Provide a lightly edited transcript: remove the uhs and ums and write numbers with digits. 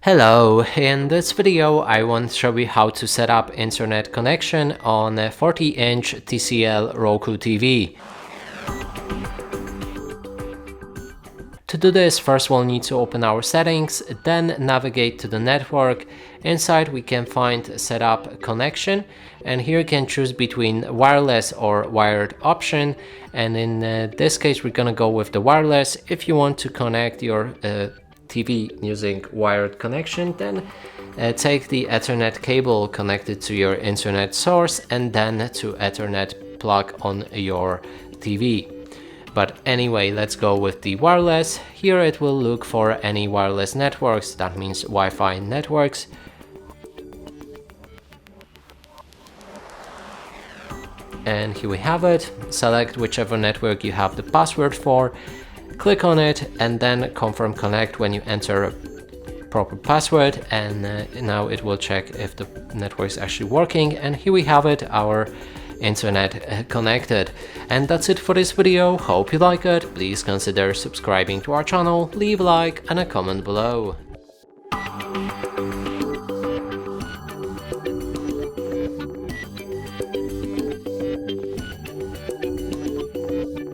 Hello, in this video I want to show you how to set up internet connection on a 40-inch TCL Roku TV. To do this, first we'll need to open our settings, then navigate to the network. Inside we can find setup connection, and here you can choose between wireless or wired option, and in this case we're gonna go with the wireless. If you want to connect your TV using wired connection, then take the Ethernet cable connected to your internet source and then to Ethernet plug on your TV. But anyway, let's go with the wireless. Here it will look for any wireless networks, that means Wi-Fi networks. And here we have it. Select whichever network you have the password for, click on it, and then confirm connect when you enter a proper password, and now it will check if the network is actually working, and here we have it, our internet connected. And that's it for this video. Hope you like it. Please consider subscribing to our channel, leave a like and a comment below.